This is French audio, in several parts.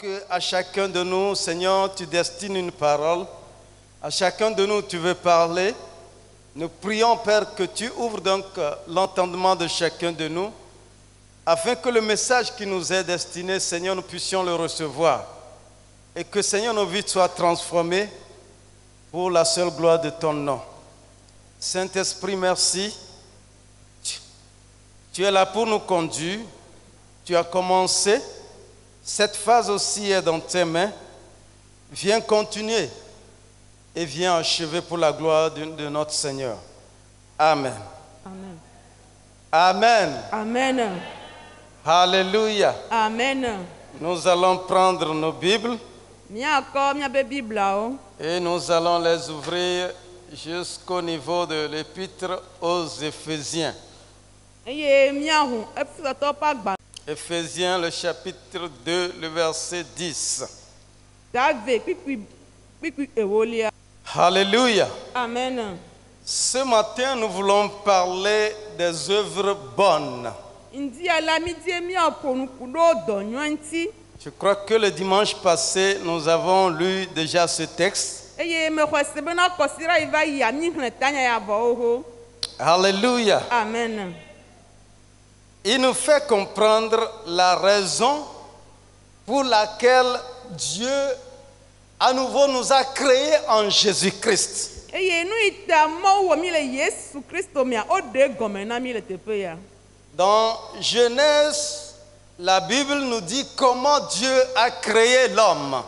qu'à chacun de nous, Seigneur, tu destines une parole. À chacun de nous, tu veux parler. Nous prions, Père, que tu ouvres donc l'entendement de chacun de nous, afin que le message qui nous est destiné, Seigneur, nous puissions le recevoir. Et que, Seigneur, nos vies soient transformées pour la seule gloire de ton nom. Saint-Esprit, merci. Tu es là pour nous conduire. Tu as commencé. Cette phase aussi est dans tes mains. Viens continuer et viens achever pour la gloire de notre Seigneur. Amen. Amen. Amen. Amen. Alléluia. Amen. Nous allons prendre nos Bibles Et et nous allons les ouvrir jusqu'au niveau de l'épître aux Éphésiens. Éphésiens, le chapitre 2, le verset 10. Alléluia. Amen. Ce matin, nous voulons parler des œuvres bonnes. Je crois que le dimanche passé, nous avons lu déjà ce texte. Alléluia. Amen. Il nous fait comprendre la raison pour laquelle Dieu à nouveau nous a créés en Jésus-Christ. Dans Genèse, la Bible nous dit comment Dieu a créé l'homme.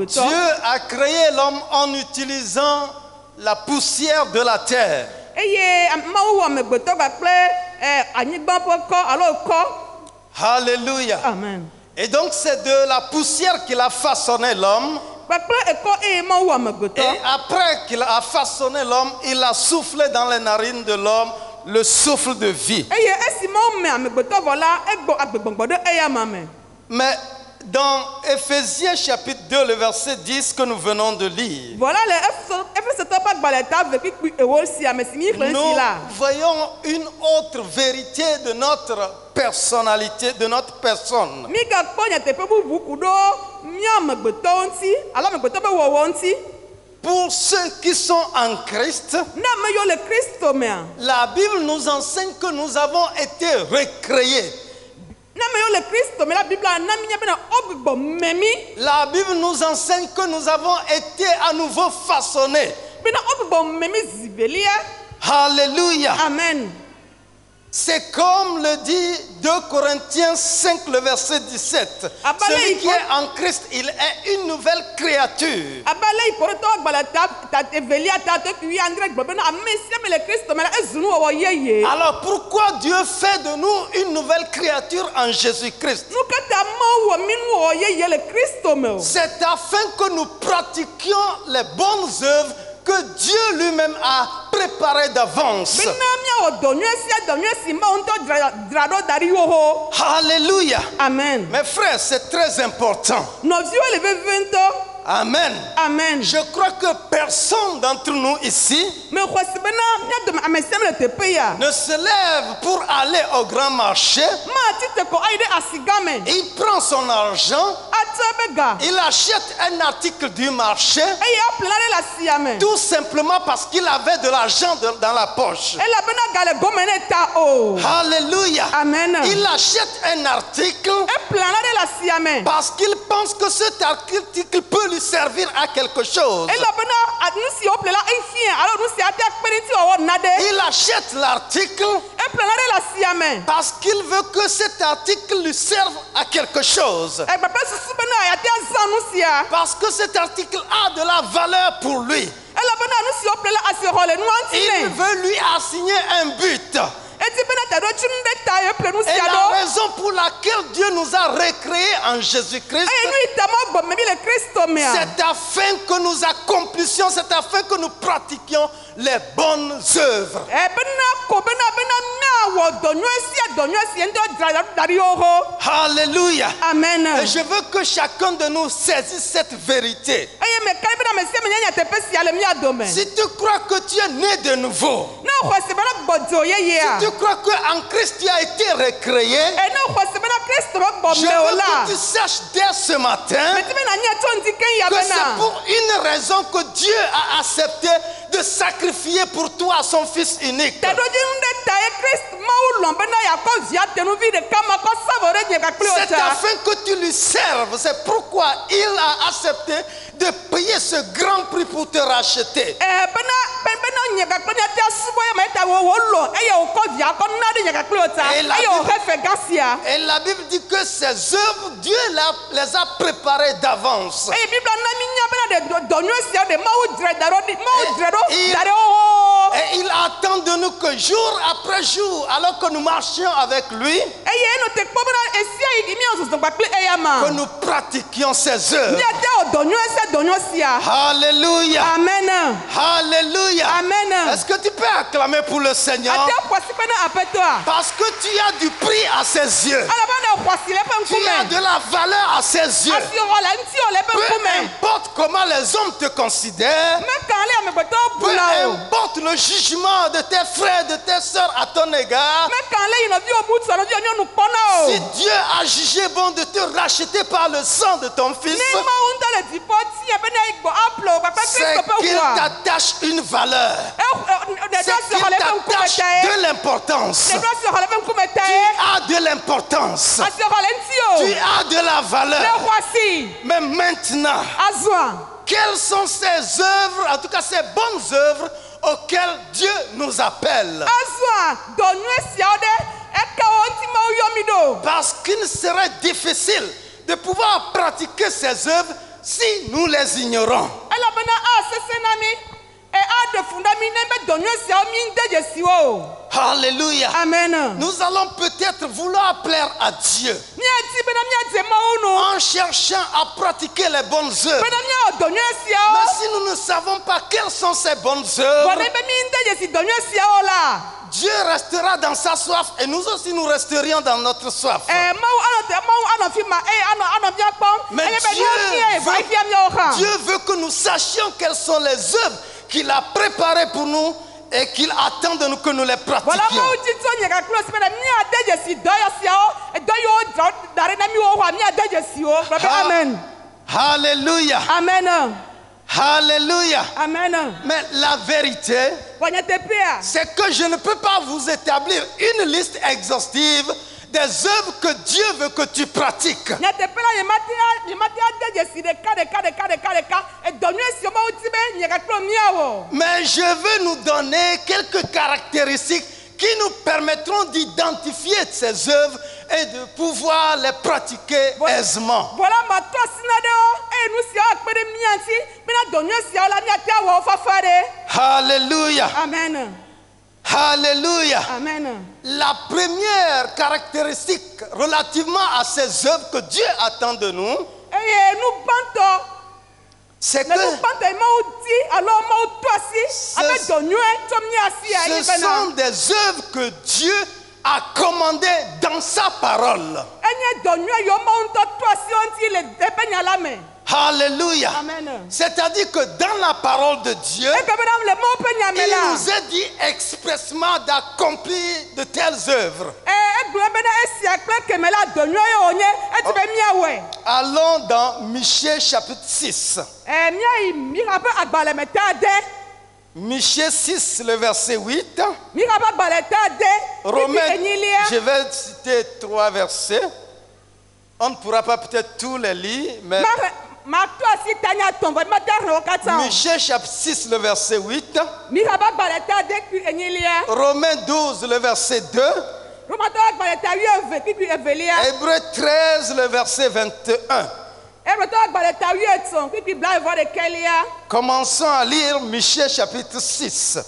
Dieu a créé l'homme en utilisant la poussière de la terre. Alléluia. Amen. Et donc c'est de la poussière qu'il a façonné l'homme. Et après qu'il a façonné l'homme, il a soufflé dans les narines de l'homme le souffle de vie. Mais dans Éphésiens chapitre 2, le verset 10 que nous venons de lire, nous voyons une autre vérité de notre personnalité, de notre personne. Pour ceux qui sont en Christ, la Bible nous enseigne que nous avons été recréés. La Bible nous enseigne que nous avons été à nouveau façonnés. Alléluia. Amen. C'est comme le dit 2 Corinthiens 5, le verset 17. Celui qui est en Christ, il est une nouvelle créature. Alors pourquoi Dieu fait de nous une nouvelle créature en Jésus-Christ? C'est afin que nous pratiquions les bonnes œuvres que Dieu lui-même a préparé d'avance. Alléluia. Amen. Mes frères, c'est très important. Amen. Amen. Je crois que personne d'entre nous ici ne se lève pour aller au grand marché. Il prend son argent. Il achète un article du marché. Tout simplement parce qu'il avait de l'argent dans la poche. Alléluia. Amen. Il achète un article parce qu'il pense que cet article peut lui servir à quelque chose. Il achète l'article parce qu'il veut que cet article lui serve à quelque chose. Parce que cet article a de la valeur pour lui. Il veut lui assigner un but. Et la raison pour laquelle Dieu nous a recréés en Jésus-Christ, c'est afin que nous accomplissions, c'est afin que nous pratiquions les bonnes œuvres. Alléluia. Amen. Et je veux que chacun de nous saisisse cette vérité. Si tu crois que tu es né de nouveau, si tu crois qu'en Christ tu as été recréé, je veux que tu saches dès ce matin que c'est pour une raison que Dieu a accepté de sacrifier pour toi son Fils unique. C'est afin que tu lui serves. C'est pourquoi il a accepté de payer ce grand prix pour te racheter. Et la Bible dit que ces œuvres, Dieu les a préparées d'avance. Et il attend de nous que jour après jour, alors que nous marchions avec lui, que nous pratiquions ses œuvres. Alléluia. Amen. Alléluia. Amen. Est-ce que tu peux acclamer pour le Seigneur? Parce que tu as du prix à ses yeux. Tu as de la valeur à ses yeux. Peu importe comment les hommes te considèrent, peu importe le jugement de tes frères, de tes soeurs à ton égard, si Dieu a jugé bon de te racheter par le sang de ton Fils, c'est qu'il t'attache une valeur. C'est qu'il t'attache de l'importance. Tu as de l'importance. Tu as de la valeur. Mais maintenant, quelles sont ces œuvres, en tout cas ces bonnes œuvres auxquelles Dieu nous appelle? Parce qu'il serait difficile de pouvoir pratiquer ces œuvres si nous les ignorons. Alléluia. Amen. Nous allons peut-être vouloir plaire à Dieu en cherchant à pratiquer les bonnes œuvres. Mais si nous ne savons pas quelles sont ces bonnes œuvres, Dieu restera dans sa soif et nous aussi nous resterions dans notre soif. Mais Dieu veut que nous sachions quelles sont les œuvres qu'il a préparées pour nous et qu'il attend de nous que nous les pratiquions. Amen. Alléluia. Amen. Alléluia. Amen. Mais la vérité, c'est que je ne peux pas vous établir une liste exhaustive des œuvres que Dieu veut que tu pratiques. Mais je veux nous donner quelques caractéristiques qui nous permettront d'identifier ces œuvres et de pouvoir les pratiquer aisément. Alléluia. Amen. Alléluia. Amen. La première caractéristique relativement à ces œuvres que Dieu attend de nous, c'est que ce sont des œuvres que Dieu a commandées dans sa parole. Alléluia. C'est-à-dire que dans la parole de Dieu, il nous est dit expressement d'accomplir de telles œuvres. Allons dans Michée chapitre 6. Michée 6, le verset 8. Romains, je vais citer 3 versets. On ne pourra pas peut-être tous les lire, mais Michée chapitre 6, le verset 8. Romains 12, le verset 2. Hébreux 13, le verset 21. Commençons à lire Michée chapitre 6.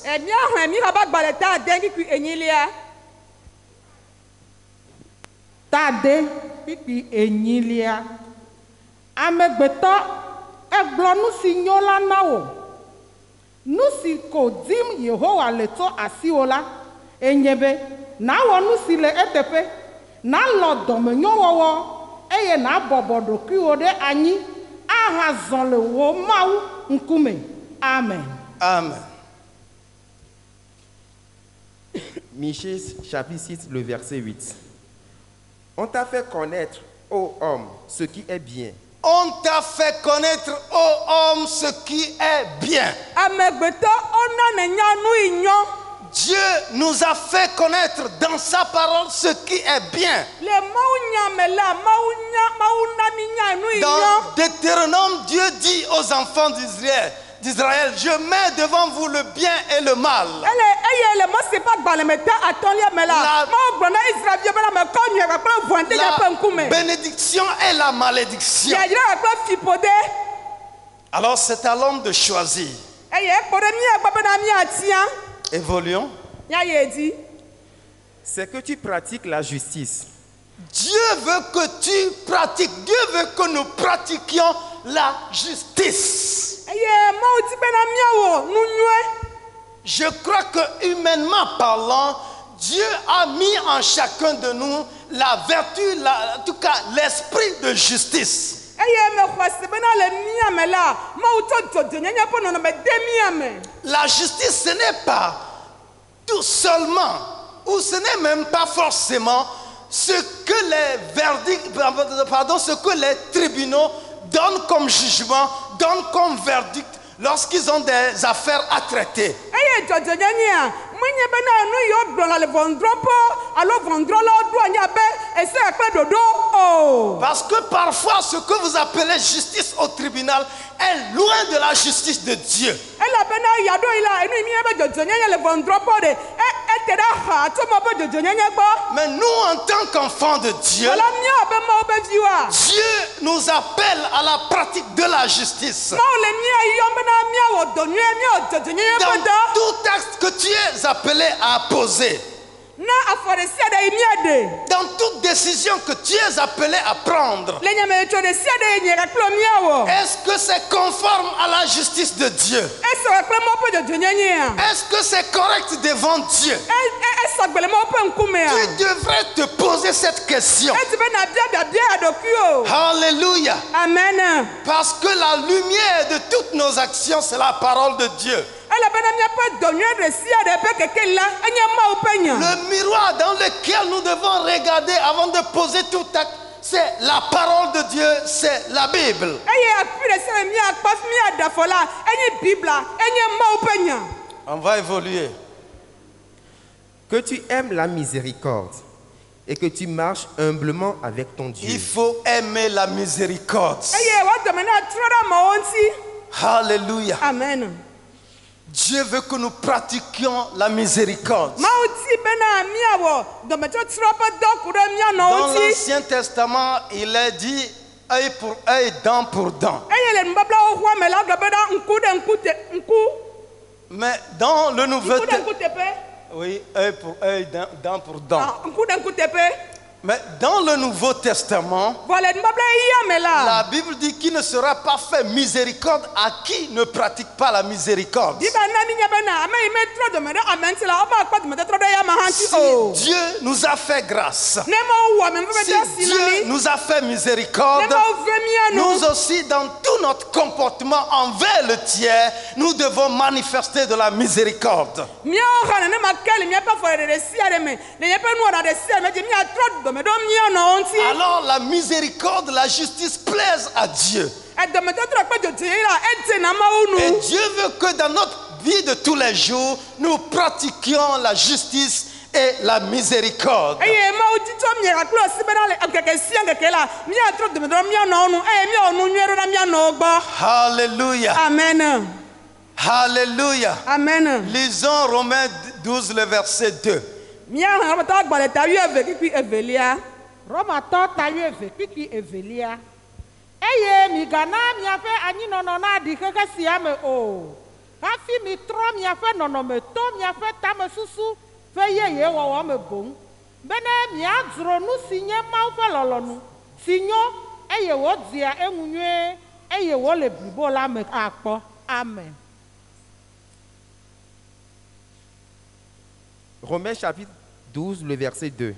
Amegbetɔ egblɔ nu si nyo la na wò, nu si ko dim Yehowa le tso asiwò la, enye be nawɔ nu si le eteƒe nalɔ dɔmenyɔwɔwɔ eye nabɔbɔ ɖokuiwo ɖe anyi aha zɔ le wo Mawu ŋkume. Amen. Amen. Michée chapitre 6, le verset 8. On t'a fait connaître, ô homme, ce qui est bien. On t'a fait connaître, ô homme, ce qui est bien. Amegbetɔ ona ne nya nu yi nyɔ. Dieu nous a fait connaître dans sa parole ce qui est bien. Le Mawu nya me la Mawu na mi nya nu yi Dans nyɔ. Deutéronome, Dieu dit aux enfants d'Israël, je mets devant vous le bien et le mal. Eye le Mose ƒe agbalẽmeta atɔ̃lia me la Mawu gblɔ na Israelviwo bena mekɔ nyuie kple vɔ̃ɖi ɖe ƒe ŋkume. La bénédiction et la malédiction. Yayra kple fiƒode. Alors c'est à l'homme de choisir. Eye ekpo ɖe mía gbɔ bena míatia. Évoluons. Ya ye di. C'est que tu pratiques la justice. Dieu veut que tu pratiques. Dieu veut que nous pratiquions la justice. Eye Mawu di bena míawɔ nu nyuie. Je crois que humainement parlant, Dieu a mis en chacun de nous la vertu, en tout cas l'esprit de justice. Eye me xɔ se bena le mía me la Mawu tsɔ dzɔdzɔnyenye ƒe nɔnɔme de mía me. La justice, ce n'est pas tout seulement, ou ce n'est même pas forcément ce que les verdicts, ce que les tribunaux donnent comme jugement, donnent comme verdict lorsqu'ils ont des affaires à traiter. Eye dzɔdzɔnyenyea menye bena nu yiwo gblɔna le ʋɔnudrɔ̃ƒe alo ʋɔnudrɔ̃lawo ɖo anyi abe ese kple ɖoɖo o. Parce que parfois ce que vous appelez justice au tribunal est loin de la justice de Dieu. Elabena yaɖo yi la enu yi mía be dzɔdzɔnyenye le ʋɔnudrɔ̃ƒe ɖe ete ɖe xa tso Mawu ƒe dzɔdzɔnyenye gbɔ. Mais nous en tant qu'enfants de Dieu, Wala mía abe Mawu ƒe viwoa. Dieu nous appelle à la pratique de la justice. Mawu le mía yɔm bena míawɔ dɔ nyuie míawɔ dzɔdzɔnyenye ƒe Dans dɔ. tout acte que tu es appelé à poser, Na afɔ ɖe sia ɖe yi mía ɖe. dans toute décision que tu es appelé à prendre, Le nyametso ɖe sia ɖe yi nye kple míawɔ. est-ce que c'est conforme à la justice de Dieu? Esɔ kple Mawu ƒe dzɔdzɔnyenyea. Est-ce que c'est correct devant Dieu? Esɔ gbe le Mawu ƒe ŋkumea. Tu devrais te poser cette question. Edi be nabia ɖokuiwo. Alléluia. Amen. Parce que la lumière de toutes nos actions, c'est la parole de Dieu. Elabena míaƒe dɔ nyuie ɖe sia ɖe ƒe keke la enye Mawu ƒe nya. Le miroir dans lequel nous devons regarder avant de poser tout acte, c'est la parole de Dieu, c'est la Bible. Eye afi ɖe sia ɖe míakpɔ míaɖe afɔ la enye Bibla enye Mawu ƒe nya. On va évoluer. Que tu aimes la miséricorde et que tu marches humblement avec ton Dieu. Il faut aimer la miséricorde. Eye woadɔme na trɔ ɖe amewo ŋuti. Alléluia. Amen. Dieu veut que nous pratiquions la miséricorde. Mawu di bena míawɔ dɔmetsotrɔ ƒe dɔ ku ɖe mía nɔwo Dans ŋuti. l'Ancien Testament, il est dit œil pour œil, dent pour dent. Eye le nubablawo xɔa me la gblɔ bena ŋku ɖe ŋku Mais dans le Nouveau ŋku ɖe Testament, ŋku teƒe. oui, œil pour œil, dent pour dent. Ŋku ɖe ŋku teƒe. Mais dans le Nouveau Testament, Vɔ le nubabla yia me la. la Bible dit qu'il ne sera pas fait miséricorde à qui ne pratique pas la miséricorde. Biba na mi nya bena ame yi me trɔ dɔme ɖe ame ŋuti la woba akpɔ dɔmetɔtrɔ ɖe yame hã ŋuti Si o. Dieu nous a fait grâce, Ne Mawu wɔ ame si ƒe si na Dieu mi. nous a fait Ne miséricorde, Mawu ve mía nu. nous aussi, dans tout notre comportement envers le tiers, nous devons manifester de la miséricorde. Míawo hã nenema ke le míaƒe afɔɖeɖe ɖe sia ɖe me le míaƒe nuwɔna ɖe sia ɖe me dzi míatrɔ dɔme ɖo mía nɔwo ŋuti. Alors la miséricorde, la justice plaisent à Dieu. Dɔmetɔtrɔ kple dzɔdzɔenyenye la edze na Mawu Et nu. Dieu veut que dans notre vie de tous les jours, nous pratiquions la justice et la miséricorde. Eye Mawu di tso miera kple asi bena le nkeke sia nkeke la míatrɔ dɔme ɖo mía nɔwo nu eye míawɔ nu nyuie ɖo na mía nɔwo gbɔ. Alléluia. Amen. Alléluia. Amen. Lisons Romains 12, le verset 2. Mía Romatɔ agbalẽ ta wuieve kpikpi evelia. Romatɔ ta wuieve kpikpi evelia. Eye migana miaƒe anyinɔnɔ naɖi xexe sia me o. Hafi mitrɔ miaƒe nɔnɔme to miaƒe tamesusu ƒe yeye wɔwɔ me boŋ. Bene miadzro nu si nye Mawu ƒe lɔlɔ̃nu si nyo eye wodzia eŋu nyuie eye wole blibo la me akpɔ. Amen. Romains chapitre 12, le verset 2.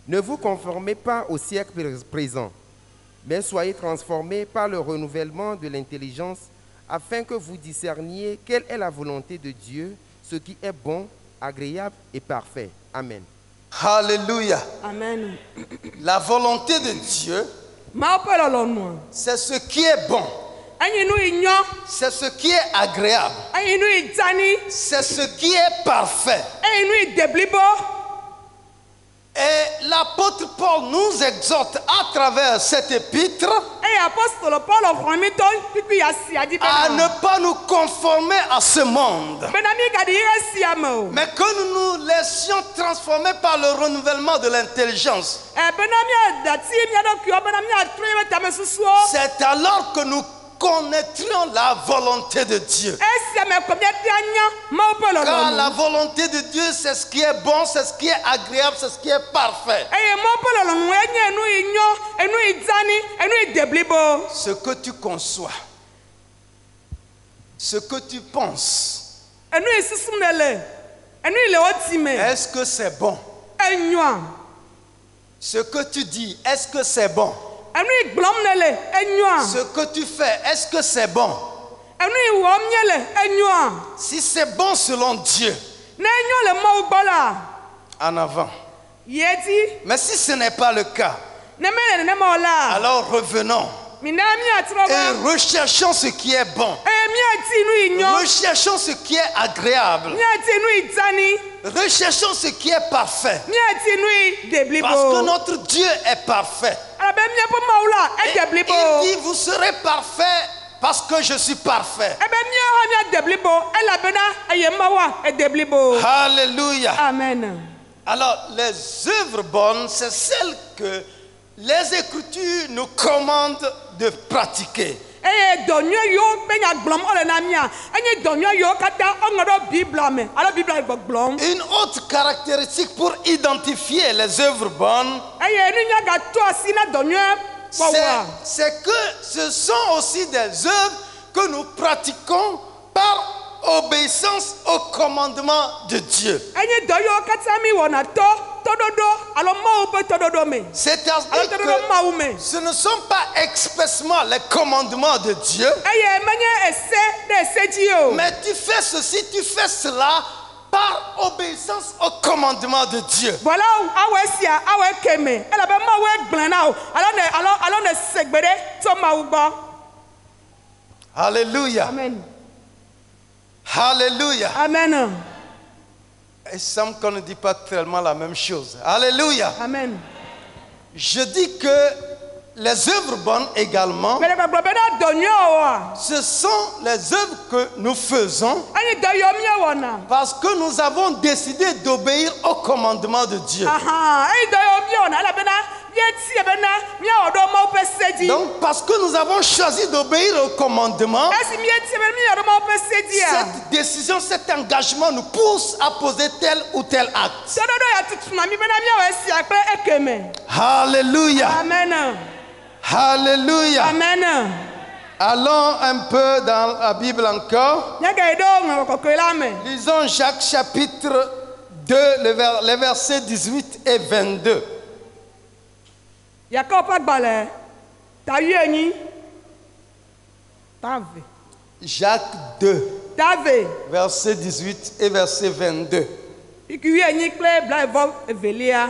Ne vous conformez pas au siècle présent, mais soyez transformés par le renouvellement de l'intelligence, afin que vous discerniez quelle est la volonté de Dieu, ce qui est bon, agréable et parfait. Amen. Alléluia. Amen. La volonté de Dieu, Maaw ƒe lɔlɔ̃nua. c'est ce qui est bon, Enyi nu yi nyɔ. c'est ce qui est agréable, Enyi nu yi dzani. c'est ce qui est parfait. Enyi nu yi de blibo. Et l'apôtre Paul nous exhorte à travers cet épître Eye apostolo Paul ɔxɔmitɔ kpikpi ya sia dzi à bena. ne pas nous conformer à ce monde, Bena mi gaɖi ihe sia me o. mais que nous nous laissions transformer par le renouvellement de l'intelligence. Bena miadati mia ɖokuiwo bena miatrɔ yeƒe tamesusuwo. C'est alors que nous connaîtrions la volonté de Dieu. Esia me ko miatia nya Mawu ƒe Car la lɔlɔ̃nu. volonté de Dieu, c'est ce qui est bon, c'est ce qui est agréable, c'est ce qui est parfait. Eye Mawu ƒe lɔlɔ̃nu enye enu yi nyɔ, enu yi dzani, enu yi de blibo. Ce que tu conçois, ce que tu penses, Enu yi susum ne le, enu yi le wo ti me. est-ce que c'est bon? Enyoa. Ce que tu dis, est-ce que c'est bon? Enu yi gblɔm ne le enyoa. Ce que tu fais, est-ce que c'est bon? Enu yi wɔm nye le enyoa. Si c'est bon selon Dieu, Ne enyo le Mawu gbɔ la, en avant. yi edzi. Mais si ce n'est pas le cas, Ne mele nenema o la, alors revenons mina miatrɔ et va. recherchons ce qui est bon. Eye miati nu yi nyɔ. Recherchons ce qui est agréable. Miati nu yi dzani. Recherchons ce qui est parfait. Miati nu yi de blibo. Parce que notre Dieu est parfait. Alabe miaƒe Mawu la, Et ede blibo. il dit, vous serez parfait parce que je suis parfait. Ebe miawo miade blibo, elabena eye Mawua ede blibo. Alléluia. Amen. Alors, les œuvres bonnes, c'est celles que les Écritures nous commandent de pratiquer. Eye dɔnyɔ yiwo be nya gblɔm wole na mia, enye dɔnyɔ yiwo katã woŋlɔ ɖe Biblia me, alo Biblia le gbɔgblɔm. Une autre caractéristique pour identifier les œuvres bonnes, Eye nu nya gato asi na dɔnyɔ wɔwɔa. c'est que ce sont aussi des œuvres que nous pratiquons par obéissance au commandement de Dieu. Enye dɔ yiwo katã mi wɔna tɔɖoɖo alo Mawu ƒe tɔɖoɖo me, alo C'est-à-dire tɔɖoɖo Mawu que me. ce ne sont pas expressément les commandements de Dieu, Eye menye ese ɖe ese dzi o. mais tu fais ceci, tu fais cela par obéissance au commandement de Dieu. Voilà awɔ esia awɔ ekeme, elabe Mawu egblẽ na o, alo ne segbe ɖe tso Mawu gbɔ. Alléluia. Amen. Alléluia. Amen. Il semble qu'on ne dit pas tellement la même chose. Alléluia. Amen. Je dis que les œuvres bonnes également, Mele gbagblɔ be na dɔnyɔ wɔa, ce sont les œuvres que nous faisons enye dɔ yiwo miewɔna. parce que nous avons décidé d'obéir au commandement de Dieu. Enye dɔ yiwo miewɔna elabena míetie bena míawɔ ɖe Mawu ƒe se dzi. Donc, parce que nous avons choisi d'obéir au commandement, Esi míetie be míawɔ ɖe Mawu ƒe se dzia, cette décision, cet engagement nous pousse à poser tel ou tel acte. tɔɖoɖo ya tutuna mi bena míawɔ esia kple ekeme. Alléluia. Amen. Alléluia. Amen. Allons un peu dans la Bible encore. Míaga yi ɖe ŋlɔ kɔkɔe la me. Lisons Jacques chapitre 2, les versets 18 et 22. Yakob ƒe agbalẽ ta 18. Tave. Jacques 2, Tave. verset 18 et verset 22. Piki 18 kple blaevɔ-evelia.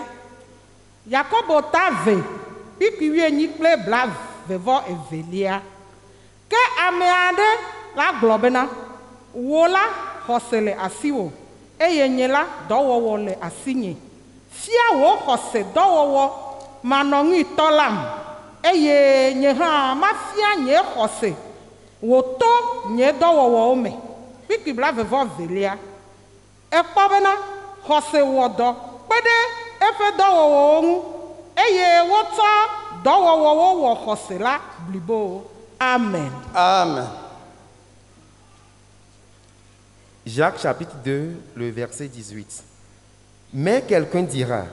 Yakobo tave. Piki 18 kple blaeve-vɔ-evelia. Ke ame aɖe la gblɔ bena, wo la xɔse le asiwò, eye nye la dɔwɔwɔ le asinye. Fia wò xɔse dɔwɔwɔ manɔŋuitɔ lam, eye nye hã mafia nye xɔse wòto nye dɔwɔwɔwo me. Piki blaeve-vɔ-evelia. Ekpɔ bena xɔse wɔ dɔ kpe ɖe eƒe dɔwɔwɔwo ŋu, eye wotsɔ dɔwɔwɔwo wɔ xɔse la blibo. Amen. Amen. Jacques chapitre 2, le verset 18. Mais quelqu'un dira,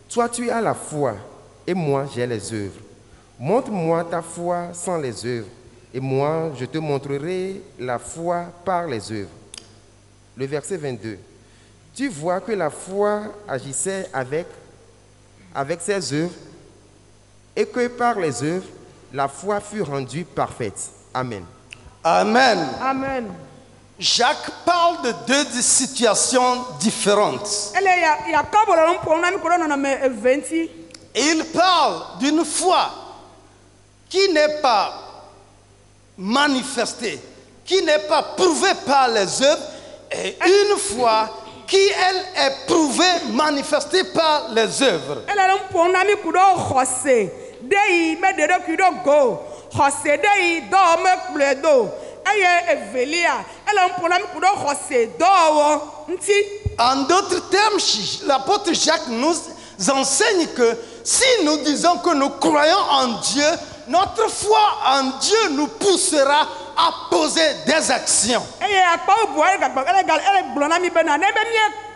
toi tu as la foi et moi j'ai les œuvres. Montre-moi ta foi sans les œuvres et moi je te montrerai la foi par les œuvres. Le verset 22. Tu vois que la foi agissait avec ses œuvres et que par les œuvres, la foi fut rendue parfaite. Amen. Amen. Amen. Jacques parle de deux situations différentes. Ele Yakobo la mpɔ na mi kɔ nɔnɔ mɛ eve ŋuti. Il parle d'une foi qui n'est pas manifestée, qui n'est pas prouvée par les œuvres, et une foi qui, elle, est prouvée, manifestée par les œuvres. Ele le mpɔ na mi ku ɖo xɔse ɖe yi me ɖe ɖokui ɖo go xɔse ɖe yi dɔwɔ me kplɔe do eye evelia ele mpɔ na mi ku ɖo xɔse dɔwɔwɔ ŋuti. En d'autres termes, l'apôtre Jacques nous enseigne que si nous disons que nous croyons en Dieu, notre foi en Dieu nous poussera à poser des actions. Eye akpa bubu ele gblɔ na mi bena ne be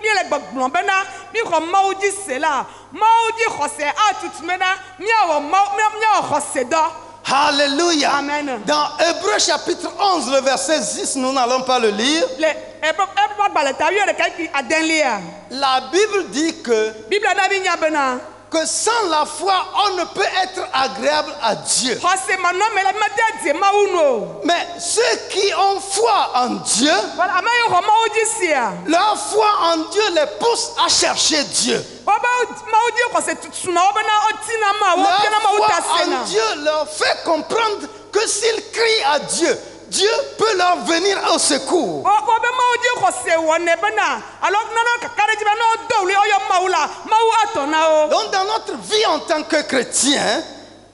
mi le gbɔgblɔ bena mi xɔ Mawu dzi se la Mawu dzi xɔse atutu me na miawɔ xɔse dɔ. Alléluia. Amen. Dans Hébreux chapitre 11, le verset 10, nous n'allons pas le lire. Le Hébreux gbalẽ ta 11 La Bible dit que Bible na mi nya bena sans la foi, on ne peut être agréable à Dieu. xɔse manɔ me la mi de die Mawu nu o. Mais ceux qui ont foi en Dieu, Voilà, ame yi xɔ Mawu dzi sia. leur foi en Dieu les pousse à chercher Dieu. Wobe Mawu dzi xɔse tutu na wo bena wotina Mawu Leur wotiana Mawu ta foi sena. en Dieu leur fait comprendre que s'ils crient à Dieu, Dieu peut leur venir au secours. Wobe Mawu dzi xɔse wɔ ne bena alo nana kaka ɖe dzi bena wodo wli woyɔ Mawu la Mawu atɔ na wo. Donc dans notre vie en tant que chrétien,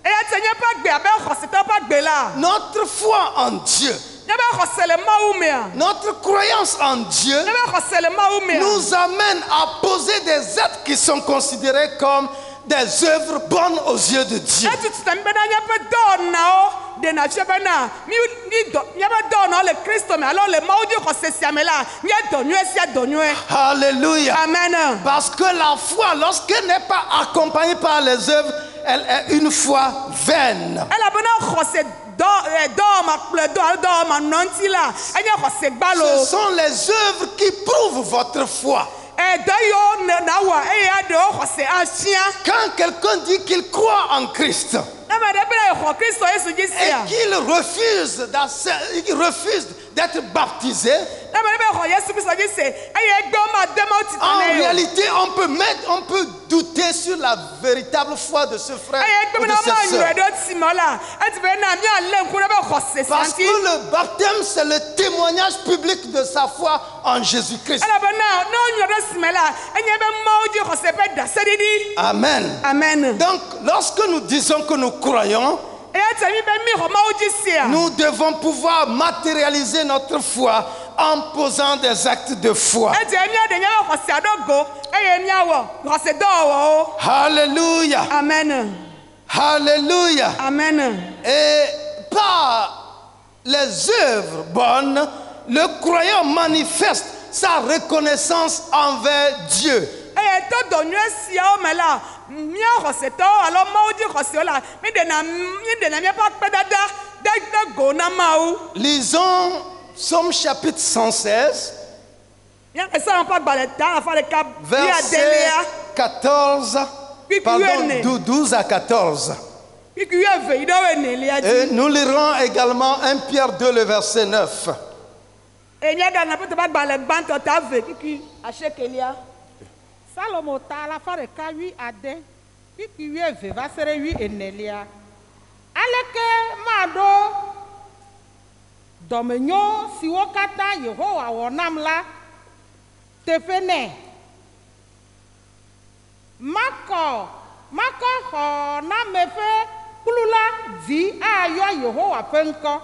Eya te nye ƒe agbe abe xɔsetɔ ƒe agbe la. notre foi en Dieu, Nye be xɔse le Mawu mea. notre croyance en Dieu Nye be xɔse le Mawu mea. nous amène à poser des actes qui sont considérés comme des œuvres bonnes aux yeux de Dieu. Etutu na mi bena nye ƒe dɔwɔnawo ɖena fia bena nye ƒe dɔwɔnawo le Kristo me alo le Mawu dzi xɔse sia me la nye dɔ nyuie sia dɔ nyuie. Alléluia. Amen. Parce que la foi, lorsqu'elle n'est pas accompagnée par les œuvres, elle est une foi vaine. Elabena xɔse dɔwɔma kple dɔwɔma nɔnti la enye xɔse Ce gbalo. sont les œuvres qui prouvent votre foi. Dɔ yiwo na wɔ eye aɖewo xɔse asia. Quand quelqu'un dit qu'il croit en Christ Ame ɖe bena xɔ Kristo Yesu dzi et sia. qu'il refuse d'être baptisé, Ame ɖe bena xɔ Yesu Kristo dzi se eye egbe woma de ma tita en ne yo. réalité, on peut douter sur la véritable foi de ce frère Eye egbe ou de bena woma cette sœur. nyuie ɖe si me la eti bena mialé ŋku ɖe be xɔse sia Parce que ŋuti. le baptême, c'est le témoignage public de sa foi en Jésus-Christ. Elabena ne wonyuie ɖe si me la enye be Mawu dzi xɔse ƒe ɖaseɖiɖi. Amen. Amen. Donc, lorsque nous disons que nous croyons, Eya te mi be mi xɔ Mawu dzi sia. nous devons pouvoir matérialiser notre foi en posant des actes de foi. Eti mia ɖe nye be xɔse aɖe go eye miawɔ xɔse dɔwɔwɔwo. Alléluia. Amen. Alléluia. Amen. Et par les œuvres bonnes, le croyant manifeste sa reconnaissance envers Dieu. Eye to dɔ nyuie siawo me la mia xɔsetɔwo alo Mawu dzi xɔsewo la mi ɖena miaƒe akpedada de go na Mawu. Lisons Psaume chapitre 116, Mia Esawu ƒe agbalẽ ta afa ɖeka verset adelia 14, pardon, 12 à 14. kpikui eve yi ɖe enelia Et dzi. nous lirons également 1 Pierre 2, le verset 9. Eye mia ɖana ƒe teƒe agbalẽ gbãtɔ ta eve kpikui asiekelia. Salomo ta alafa ɖeka wi ade kpikpi wi eve va se ɖe wi enelia. Aleke maɖo dɔmenyo siwo katã Yehowa wɔ nam la teƒe nɛ. Makɔ xɔname ƒe kplu la dzi ayɔ Yehowa ƒe ŋkɔ.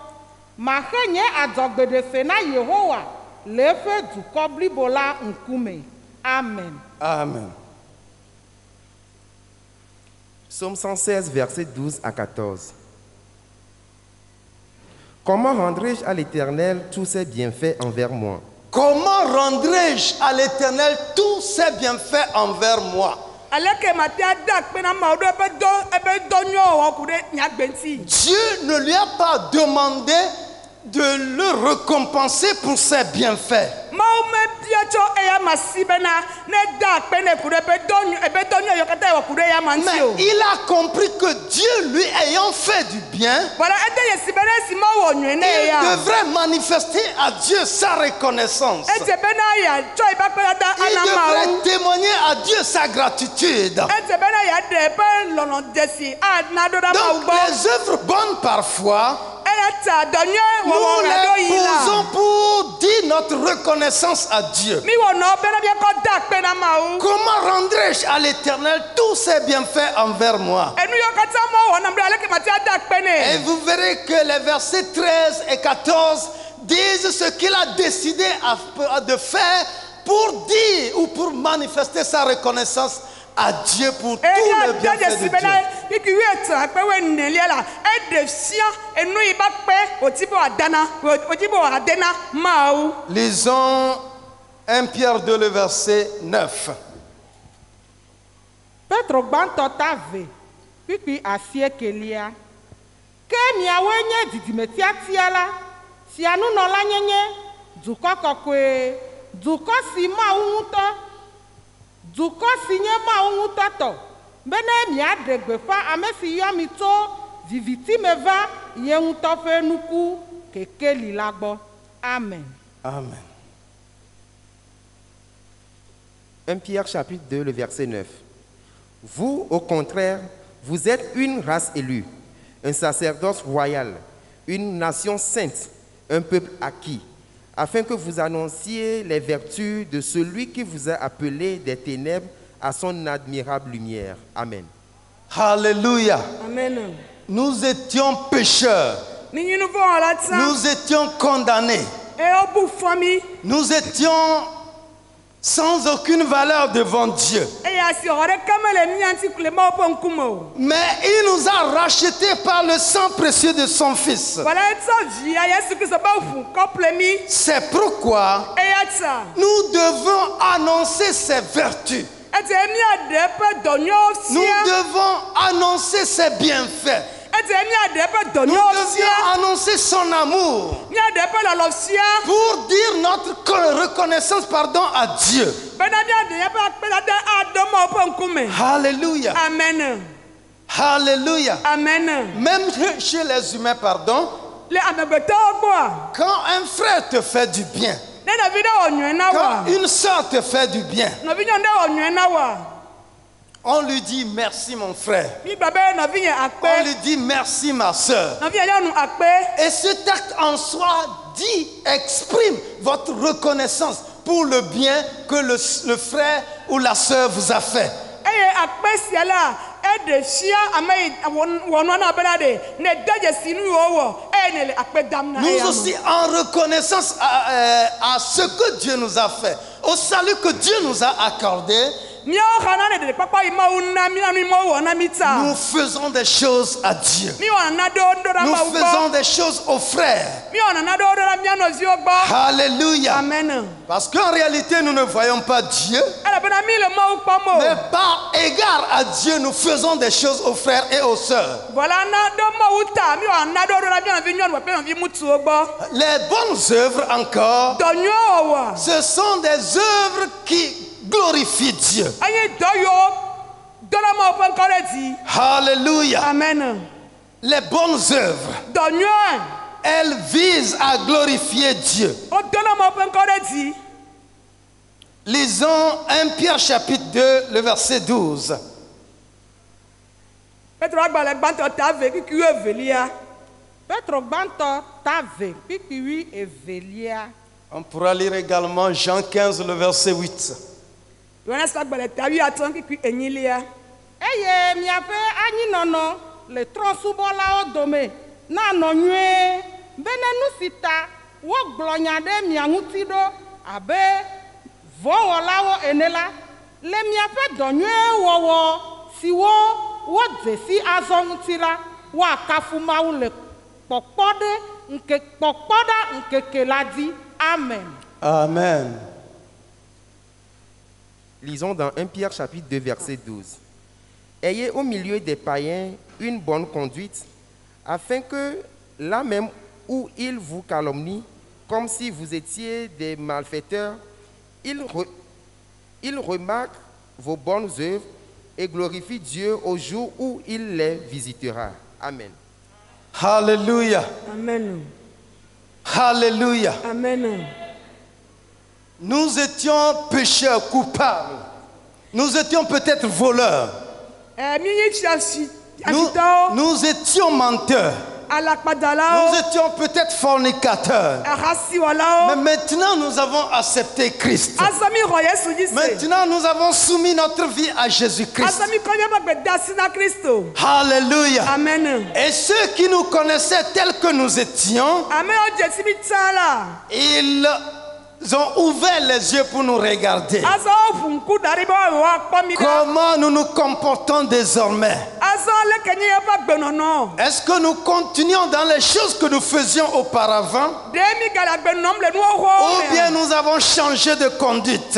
Maxe nye adzɔgbeɖefe na Yehowa le eƒe dukɔ blibo la ŋkume. Amen. Amen. Psaume 116, versets 12 à 14. Comment rendrai-je à l'Éternel tous ses bienfaits envers moi? Comment rendrai-je à l'Éternel tous ses bienfaits envers moi? Aleke matea de akpe na Mawu ɖo ebe dɔ nyuiwo wɔ ku ɖe nyagbe ŋuti. Dieu ne lui a pas demandé de le récompenser pour ses bienfaits. Mawu bia tso eya masi bena ne da akpe ne kuɖe be dɔnyu ebe dɔnyu eyɔ katã ewɔ kuɖe eya ma Mais ŋuti o. il a compris que Dieu lui ayant fait du bien, Voilà, ede yesi bena esi ma wɔ nyuie ne il eya. devrait manifester à Dieu sa reconnaissance. Ete bena ya tsɔ eba kpe dada Il ana ma devrait wu. témoigner à Dieu sa gratitude. Ete bena ya ɖe eƒe lɔlɔ desi ana ɖo ɖa ma wu Donc gbɔ. les œuvres bonnes parfois, Eya ta dɔnyu nous wɔwɔ ŋa ɖo les yi posons la. pour dire notre reconnaissance à Dieu. Mi wɔ nɔ bena miakɔ da akpe na ma wu. Comment rendrai-je à l'Éternel tous ses bienfaits envers moi? Enu yɔ katã ma wɔ nam ɖe aleke ma tia da akpe Et ne. vous verrez que les versets 13 et 14 disent ce qu'il a décidé de faire pour dire ou pour manifester sa reconnaissance à Dieu pour tous Eya les da bienfaits desi de bena Dieu. kiki wi etra akpe wo enelia la eɖe fia enu yi ba kpe oti be wòadana oti be wòadena ma wu. Lisons 1 Pierre 2, le verset 9. Petro gbãtɔ ta ve kpikpi asiekelia. Ke miawoe nye didimetiatia la, sia nunɔla nyenye, dukɔ kɔkɔe, dukɔ si Mawu ŋutɔ, dukɔ si nye Mawu ŋutɔ tɔ, bene miaɖe gbeƒã ame si yɔ mi tso viviti me va ye ŋutɔ ƒe nuku kekeli la gbɔ. Amen. Amen. 1 Pierre chapitre 2, le verset 9. Vous, au contraire, vous êtes une race élue, un sacerdoce royal, une nation sainte, un peuple acquis, afin que vous annonciez les vertus de celui qui vous a appelé des ténèbres à son admirable lumière. Amen. Alléluia. Amen. Nous étions pécheurs. Ni nyinu vɔ wɔ la tã. Nous étions condamnés. Eya bu fɔ mi. Nous étions sans aucune valeur devant Dieu. Eya si xɔ ɖeke mele mía ŋuti kple Mawu ƒe ŋkume o. Mais il nous a rachetés par le sang précieux de son Fils. Voilà etsɔ via Yesu Kristo ƒe ʋu kɔ ƒle mi. C'est pourquoi Eya ta. nous devons annoncer ses vertus. Ete miaɖe eƒe dɔnyɔwo Nous fia. devons annoncer ses bienfaits. Ete miaɖe eƒe Nous dɔnyɔwo devons fia. annoncer son amour Miaɖe eƒe lɔlɔ fia. pour dire notre reconnaissance à Dieu. Bena miaɖe eƒe akpedada aɖo Mawu ƒe ŋkume. Alléluia. Amen. Alléluia. Amen. Même chez les humains, Le amegbetɔwo gbɔa. quand un frère te fait du bien, Ne nɔvi ɖe wɔ nyuie na wa. quand une soeur te fait du bien, Nɔvi nyɔnu ɖe wɔ nyuie na wa. on lui dit merci mon frère. Mi gba be nɔvi nye On akpe. lui dit merci ma soeur. Nɔvi nye nyɔnu akpe. Et cet acte en soi exprime votre reconnaissance pour le bien que le frère ou la soeur vous a fait. Eye akpe sia la eɖe fia ame yi wɔ nua na bena ɖe ne de dzesi nu yiwo wɔ eye ne le akpe dam na Nous eya me. aussi en reconnaissance à ce que Dieu nous a fait, au salut que Dieu nous a accordé, Míawo xana ne ɖeɖekpakpa yi Mawu na mí na nu yi Mawu wɔ na mí ta. nous faisons des choses à Dieu. Mí wɔ nana ɖewo ɖo ɖa Nous Mawu faisons gbɔ. des choses aux frères. Mí wɔ nana ɖewo ɖo ɖa mía nɔviwo gbɔ. Alléluia. Amen. Parce qu'en réalité, nous ne voyons pas Dieu, Elabena mí le Mawu kpɔm o. mais par égard à Dieu, nous faisons des choses aux frères et aux sœurs. Voilà na ɖo Mawu ta mí wɔ nana ɖewo ɖo ɖa mía nɔvi nyɔnu kple nɔvi ŋutsuwo gbɔ. Les bonnes œuvres encore, Dɔnyuwo wɔwɔ. ce sont des œuvres qui glorifient Dieu. Enye dɔ yiwo dɔna Mawu ƒe ŋkɔ ɖe dzi. Alléluia. Amen. Les bonnes œuvres, Dɔnyuwo elles visent à glorifier Dieu. wo dɔna Mawu ƒe ŋkɔ ɖe dzi. Lisons 1 Pierre chapitre 2, le verset 12. Petro agbalẽ gbãtɔ ta ve kiki evelia. Petro gbãtɔ ta ve kpikpi evelia. On pourra lire également Jean 15, le verset 8. Yohanes agbalẽ ta atɔ̃ kiki enyilia. Eye miaƒe anyinɔnɔ le trɔ̃subɔlawo dome nanɔ nyuie bene nu si ta wogblɔ nya ɖe mia ŋuti ɖo abe vɔwɔlawo ene la le miaƒe dɔ nyuie wɔwɔ siwo wodze si azɔ ŋuti la woakafu Mawu le kpɔkpɔ ɖa ŋkeke la dzi. Amen. Amen. Lisons dans 1 Pierre chapitre 2, verset 12. Ayez au milieu des païens une bonne conduite, afin que là même où ils vous calomnient, comme si vous étiez des malfaiteurs, Il remarque vos bonnes œuvres et glorifie Dieu au jour où il les visitera. Amen. Alléluia. Amen. Alléluia. Amen. Nous étions pécheurs coupables. Nous étions peut-être voleurs. Nous étions menteurs. Nous étions peut-être fornicateurs. Mais maintenant nous avons accepté Christ. Maintenant nous avons soumis notre vie à Jésus-Christ. Alléluia. Amen. Et ceux qui nous connaissaient tels que nous étions, ils ont ouvert les yeux pour nous regarder. Comment nous nous comportons désormais? Est-ce que nous continuons dans les choses que nous faisions auparavant? Ou bien nous avons changé de conduite?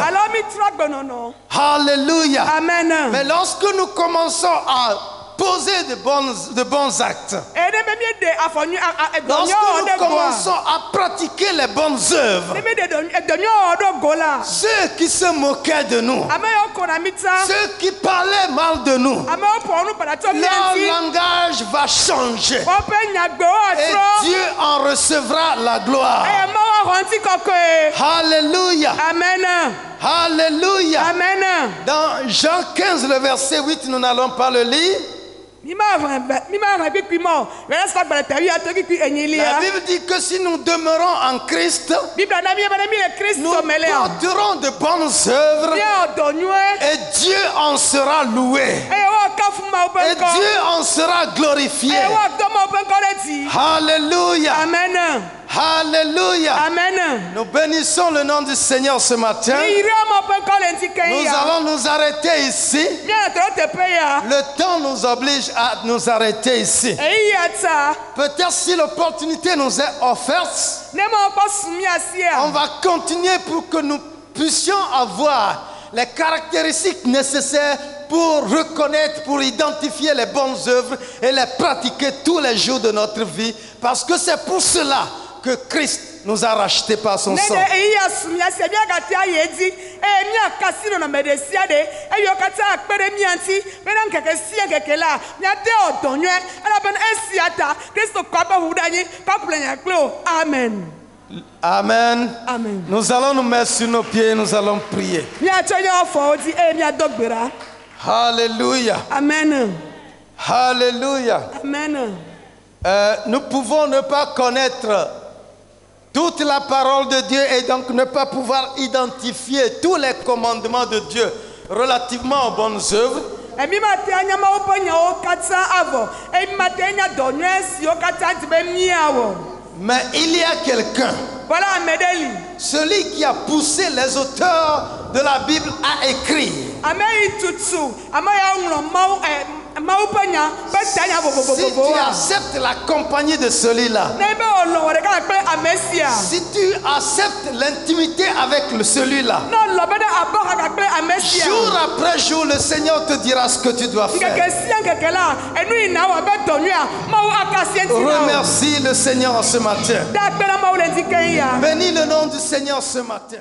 Alléluia. Amen. Mais lorsque nous commençons à poser de bons actes, lorsque nous commençons à pratiquer les bonnes œuvres, ceux qui se moquaient de nous, ceux qui parlaient mal de nous, leur langage va changer et Dieu en recevra la gloire. Alléluia. Amen. Alléluia. Amen. Dans Jean 15, le verset 8, nous n'allons pas le lire. La Bible dit que si nous demeurons en Christ, nous porterons de bonnes œuvres et Dieu en sera loué. Et Dieu en sera glorifié. Alléluia. Amen. Alléluia. Amen. Nous bénissons le nom du Seigneur ce matin. Nous allons nous arrêter ici. Le temps nous oblige à nous arrêter ici. Peut-être si l'opportunité nous est offerte, on va continuer pour que nous puissions avoir les caractéristiques nécessaires pour reconnaître, pour identifier les bonnes œuvres et les pratiquer tous les jours de notre vie. Parce que c'est pour cela que Christ nous a rachetés par son sang. Amen. Amen. Amen. Nous allons nous mettre sur nos pieds et nous allons prier. Alléluia. Amen. Alléluia. Amen. Nous pouvons ne pas connaître toute la parole de Dieu et donc ne pas pouvoir identifier tous les commandements de Dieu relativement aux bonnes œuvres. Mais il y a quelqu'un, celui qui a poussé les auteurs de la Bible à écrire. Si tu acceptes la compagnie de celui-là, si tu acceptes l'intimité avec celui-là, jour après jour, le Seigneur te dira ce que tu dois faire. Remercie le Seigneur ce matin. Bénis le nom du Seigneur ce matin.